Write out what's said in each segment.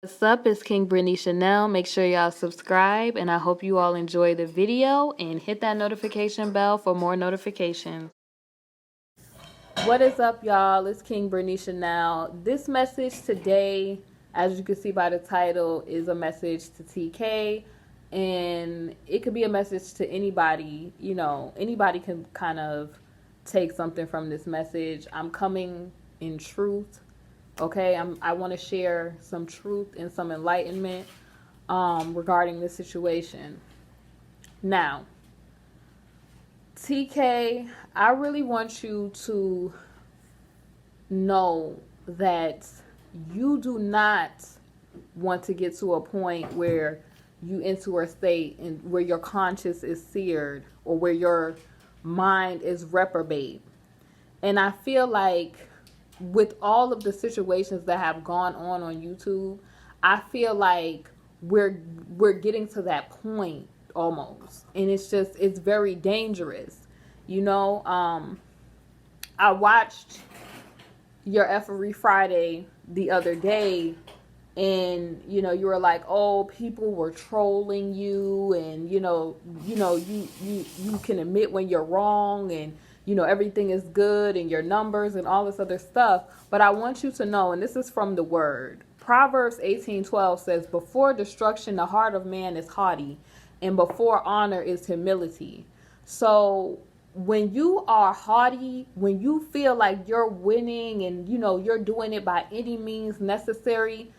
What's up? It's KingBritneyChanel. Make sure y'all subscribe, and I hope you all enjoy the video and hit that notification bell for more notifications. What is up, y'all? It's KingBritneyChanel. This message today, as you can see by the title, is a message to TK, and it could be a message to anybody. You know, anybody can kind of take something from this message. I'm coming in truth. Okay, I want to share some truth and some enlightenment regarding this situation. Now, TK, I really want you to know that you do not want to get to a point where you enter a state and where your conscience is seared or where your mind is reprobate. And I feel like with all of the situations that have gone on YouTube, I feel like we're getting to that point almost, and it's very dangerous. You know, I watched your Every Friday the other day, and you know you were like, oh, people were trolling you, and you can admit when you're wrong, and everything is good and your numbers and all this other stuff. But I want you to know, and this is from the word, Proverbs 18:12 says, before destruction the heart of man is haughty, and before honor is humility. So when you are haughty, when you feel like you're winning and you're doing it by any means necessary,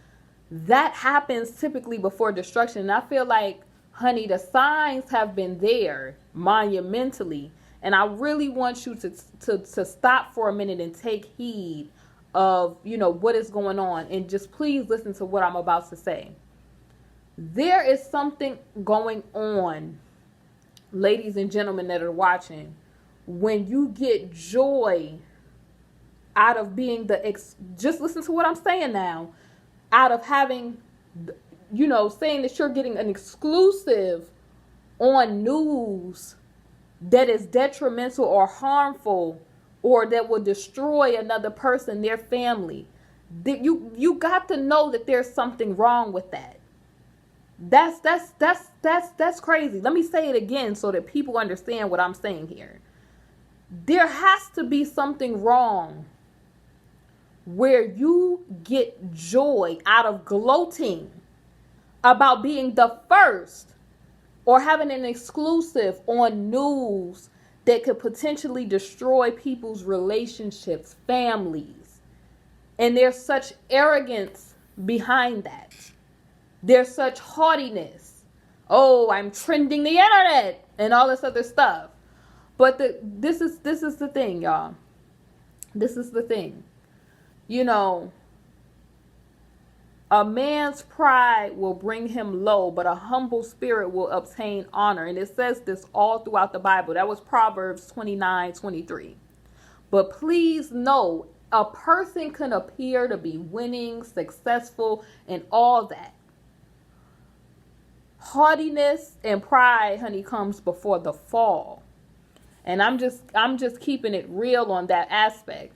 that happens typically before destruction. And I feel like, honey, the signs have been there monumentally. And I really want you to stop for a minute and take heed of, what is going on. And just please listen to what I'm about to say. There is something going on, ladies and gentlemen that are watching, when you get joy out of being just listen to what I'm saying now, out of having, saying that you're getting an exclusive on news that is detrimental or harmful or that will destroy another person, their family. You got to know that there's something wrong with that. That's crazy. Let me say it again so that people understand what I'm saying here. There has to be something wrong where you get joy out of gloating about being the first or having an exclusive on news that could potentially destroy people's relationships, families. And there's such arrogance behind that. There's such haughtiness. Oh, I'm trending the internet and all this other stuff. But this is the thing, y'all. This is the thing. A man's pride will bring him low, but a humble spirit will obtain honor. And it says this all throughout the Bible. That was Proverbs 29:23. But please know, a person can appear to be winning, successful, and all that. Haughtiness and pride, honey, comes before the fall. And I'm just keeping it real on that aspect.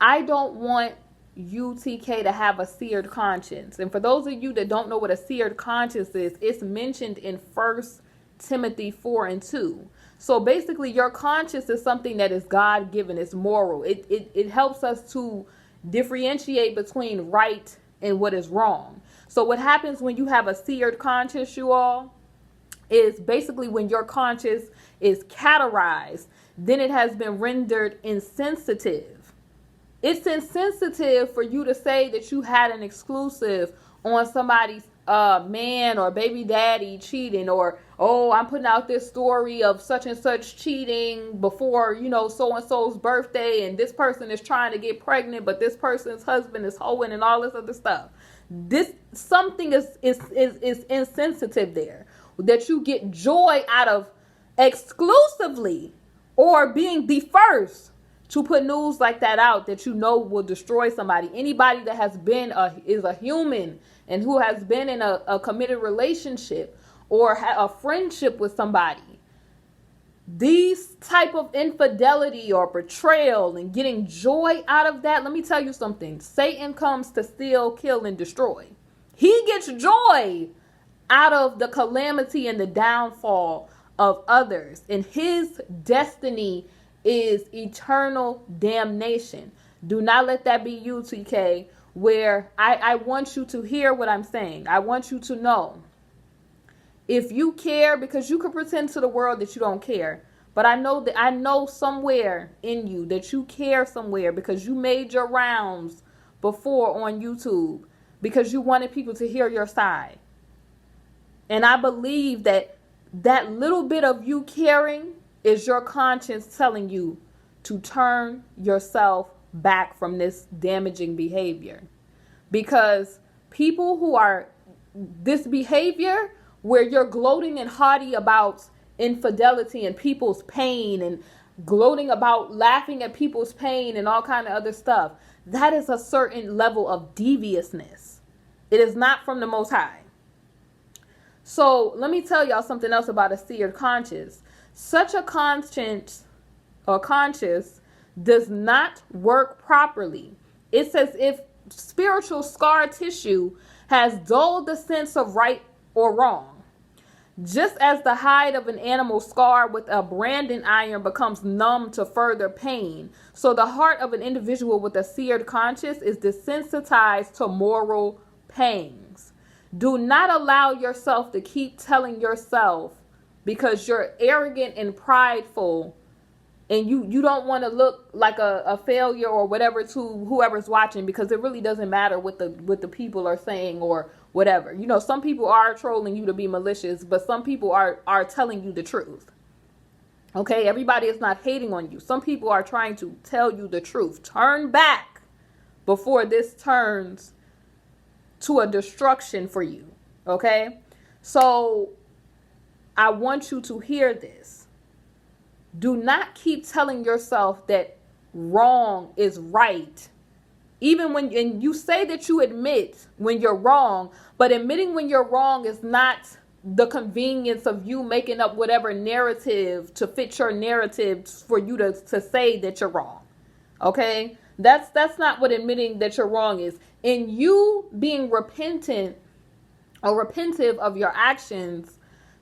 I don't want UTK to have a seared conscience. And for those of you that don't know what a seared conscience is, it's mentioned in 1 Timothy 4:2. So basically your conscience is something that is God-given. It's moral. It helps us to differentiate between right and what is wrong. So what happens when you have a seared conscience, you all, is basically when your conscience is categorized, then it has been rendered insensitive. It's insensitive for you to say that you had an exclusive on somebody's man or baby daddy cheating, or, oh, I'm putting out this story of such and such cheating before, so-and-so's birthday, and this person is trying to get pregnant, but this person's husband is hoeing and all this other stuff. This something is insensitive there, that you get joy out of exclusively or being the first to put news like that out that will destroy somebody. Anybody that has been is a human and who has been in a committed relationship or a friendship with somebody, these type of infidelity or betrayal and getting joy out of that, let me tell you something. Satan comes to steal, kill, and destroy. He gets joy out of the calamity and the downfall of others. And his destiny is eternal damnation. Do not let that be you, TK, where I want you to hear what I'm saying. I want you to know. If you care, because you can pretend to the world that you don't care, but I know somewhere in you that you care somewhere, because you made your rounds before on YouTube because you wanted people to hear your side. And I believe that that little bit of you caring is your conscience telling you to turn yourself back from this damaging behavior. Because people who are this behavior where you're gloating and haughty about infidelity and people's pain, and gloating about laughing at people's pain and all kind of other stuff, that is a certain level of deviousness. It is not from the Most High. So let me tell y'all something else about a seared conscience. Such a conscience or conscience does not work properly. It's as if spiritual scar tissue has dulled the sense of right or wrong. Just as the hide of an animal scarred with a branding iron becomes numb to further pain, so the heart of an individual with a seared conscience is desensitized to moral pangs. Do not allow yourself to keep telling yourself, because you're arrogant and prideful and you don't want to look like a failure or whatever to whoever's watching, because it really doesn't matter what the people are saying or whatever. You know, some people are trolling you to be malicious, but some people are telling you the truth. Okay, everybody is not hating on you. Some people are trying to tell you the truth. Turn back before this turns to a destruction for you. Okay, so I want you to hear this. Do not keep telling yourself that wrong is right. Even when and you say that you admit when you're wrong, but admitting when you're wrong is not the convenience of you making up whatever narrative to fit your narrative for you to say that you're wrong. Okay? That's not what admitting that you're wrong is. In you being repentant or repentive of your actions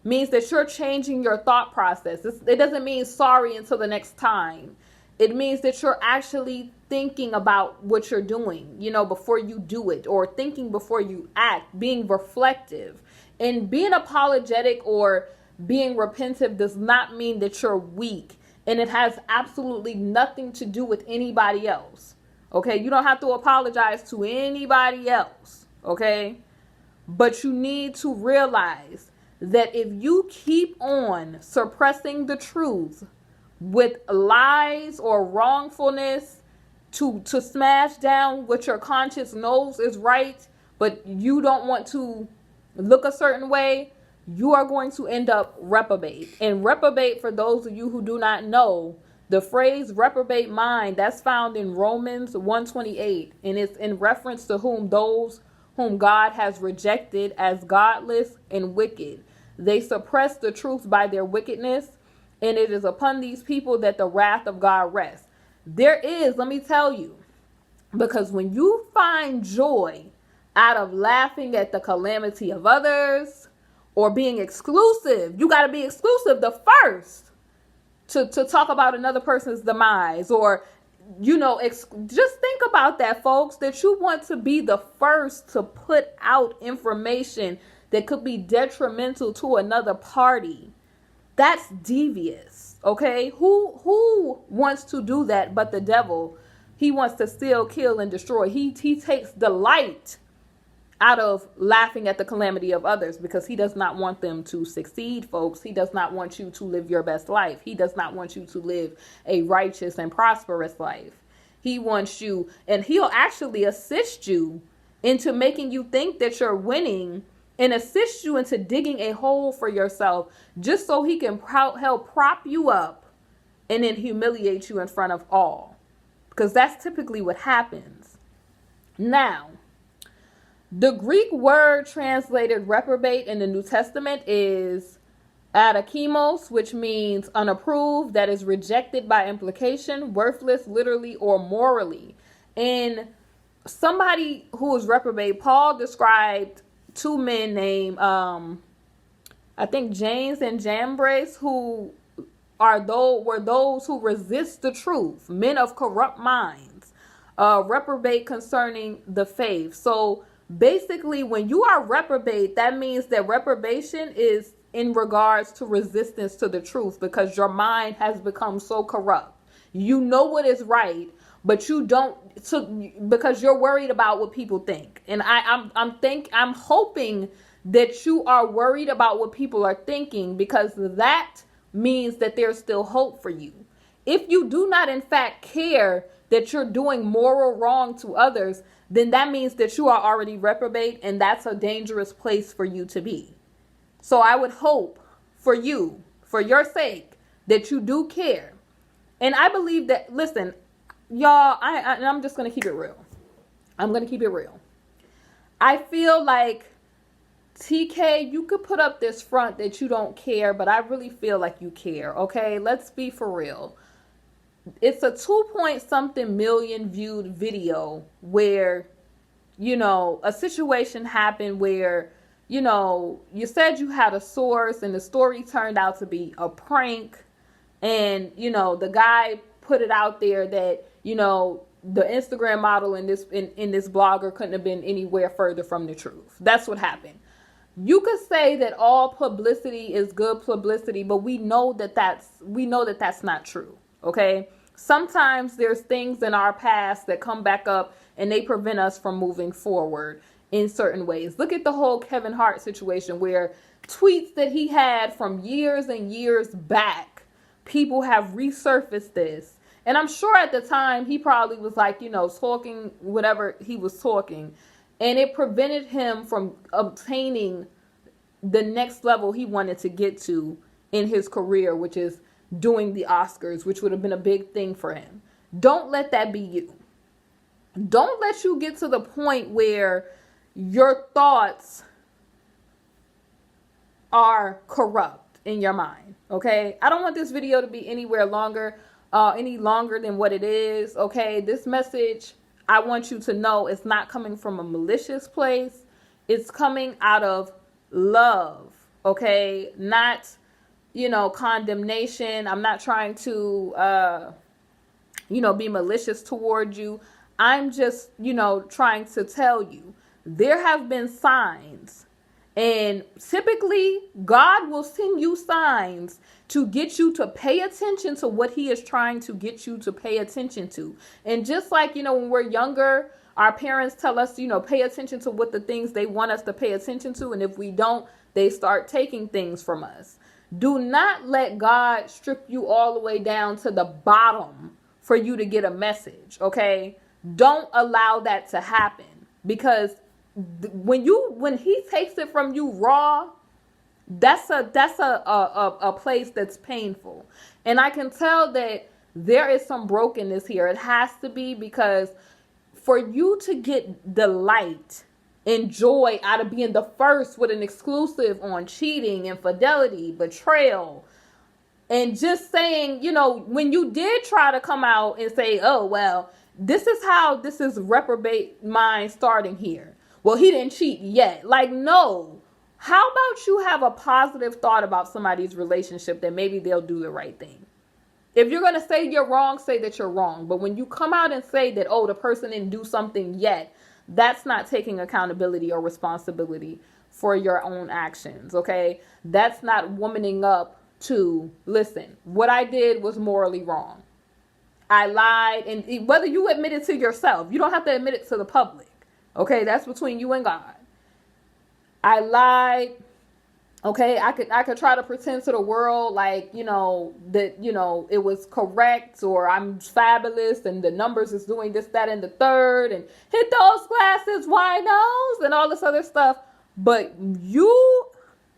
means that you're changing your thought process. It doesn't mean sorry until the next time. It means that you're actually thinking about what you're doing, you know, before you do it, or thinking before you act, being reflective. And being apologetic or being repentive does not mean that you're weak. And it has absolutely nothing to do with anybody else. Okay, you don't have to apologize to anybody else. Okay, but you need to realize that if you keep on suppressing the truth with lies or wrongfulness to smash down what your conscience knows is right, but you don't want to look a certain way, you are going to end up reprobate. And reprobate, for those of you who do not know, the phrase reprobate mind, that's found in Romans 1:28, and it's in reference to those whom God has rejected as godless and wicked. They suppress the truth by their wickedness, and it is upon these people that the wrath of God rests. There is, let me tell you, because when you find joy out of laughing at the calamity of others or being exclusive, you got to be exclusive the first to talk about another person's demise, or, you know, just think about that, folks, that you want to be the first to put out information that could be detrimental to another party. That's devious, okay? Who wants to do that but the devil? He wants to steal, kill, and destroy. He takes delight out of laughing at the calamity of others, because he does not want them to succeed, folks. He does not want you to live your best life. He does not want you to live a righteous and prosperous life. He wants you, and he'll actually assist you into making you think that you're winning, and assist you into digging a hole for yourself, just so he can help prop you up and then humiliate you in front of all. Because that's typically what happens. Now, the Greek word translated reprobate in the New Testament is adokimos, which means unapproved, that is rejected by implication, worthless, literally, or morally. And somebody who is reprobate, Paul described two men named I think James and Jambres, who were those who resist the truth, men of corrupt minds, reprobate concerning the faith. So basically, when you are reprobate, that means that reprobation is in regards to resistance to the truth, because your mind has become so corrupt. You know what is right, but you don't, because you're worried about what people think. And I'm hoping that you are worried about what people are thinking, because that means that there's still hope for you. If you do not in fact care that you're doing moral wrong to others, then that means that you are already reprobate, and that's a dangerous place for you to be. So I would hope for you, for your sake, that you do care. And I believe that, listen, y'all, I'm just going to keep it real. I'm going to keep it real. I feel like, TK, you could put up this front that you don't care, but I really feel like you care, okay? Let's be for real. It's a 2-point-something million viewed video where, a situation happened where, you said you had a source and the story turned out to be a prank. And, the guy put it out there that, the Instagram model in this blogger couldn't have been anywhere further from the truth. That's what happened. You could say that all publicity is good publicity, but we know that that's not true. Okay. Sometimes there's things in our past that come back up and they prevent us from moving forward in certain ways. Look at the whole Kevin Hart situation, where tweets that he had from years and years back, people have resurfaced this. And I'm sure at the time he probably was like, talking whatever he was talking. And it prevented him from obtaining the next level he wanted to get to in his career, which is doing the Oscars, which would have been a big thing for him. Don't let that be you. Don't let you get to the point where your thoughts are corrupt in your mind. Okay? I don't want this video to be any longer than what it is. Okay? This message, I want you to know, it's not coming from a malicious place. It's coming out of love. Okay? Not, condemnation. I'm not trying to, be malicious toward you. I'm just, trying to tell you, there have been signs, and typically God will send you signs to get you to pay attention to what he is trying to get you to pay attention to. And just like, when we're younger, our parents tell us, pay attention to what the things they want us to pay attention to. And if we don't, they start taking things from us. Do not let God strip you all the way down to the bottom for you to get a message. Okay? Don't allow that to happen, because when he takes it from you raw, that's a place that's painful. And I can tell that there is some brokenness here. It has to be, because for you to get delight and joy out of being the first with an exclusive on cheating, infidelity, betrayal, and just saying, when you did try to come out and say, oh, well, this is how this is reprobate mind starting here. Well, he didn't cheat yet. Like, no. How about you have a positive thought about somebody's relationship, that maybe they'll do the right thing? If you're going to say you're wrong, say that you're wrong. But when you come out and say that, oh, the person didn't do something yet, that's not taking accountability or responsibility for your own actions, okay? That's not womaning up to, listen, what I did was morally wrong. I lied, and whether you admit it to yourself, you don't have to admit it to the public, okay? That's between you and God. I lied. Okay, I could try to pretend to the world like, that, it was correct, or I'm fabulous and the numbers is doing this, that, and the third, and hit those glasses, why nose, and all this other stuff. But you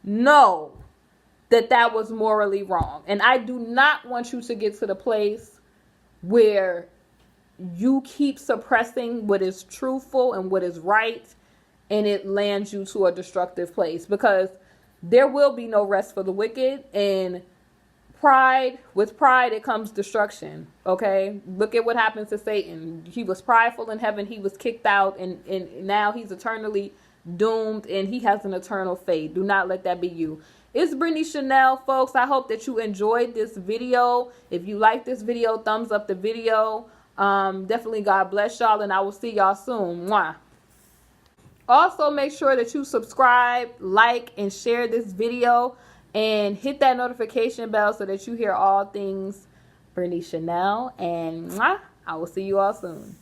know that was morally wrong. And I do not want you to get to the place where you keep suppressing what is truthful and what is right, and it lands you to a destructive place, because there will be no rest for the wicked. And with pride, it comes destruction. Okay. Look at what happened to Satan. He was prideful in heaven. He was kicked out, and now he's eternally doomed and he has an eternal fate. Do not let that be you. It's BritneyChanel, folks. I hope that you enjoyed this video. If you like this video, thumbs up the video. Definitely God bless y'all, and I will see y'all soon. Mwah. Also, make sure that you subscribe, like, and share this video, and hit that notification bell so that you hear all things BritneyChanel. And mwah, I will see you all soon.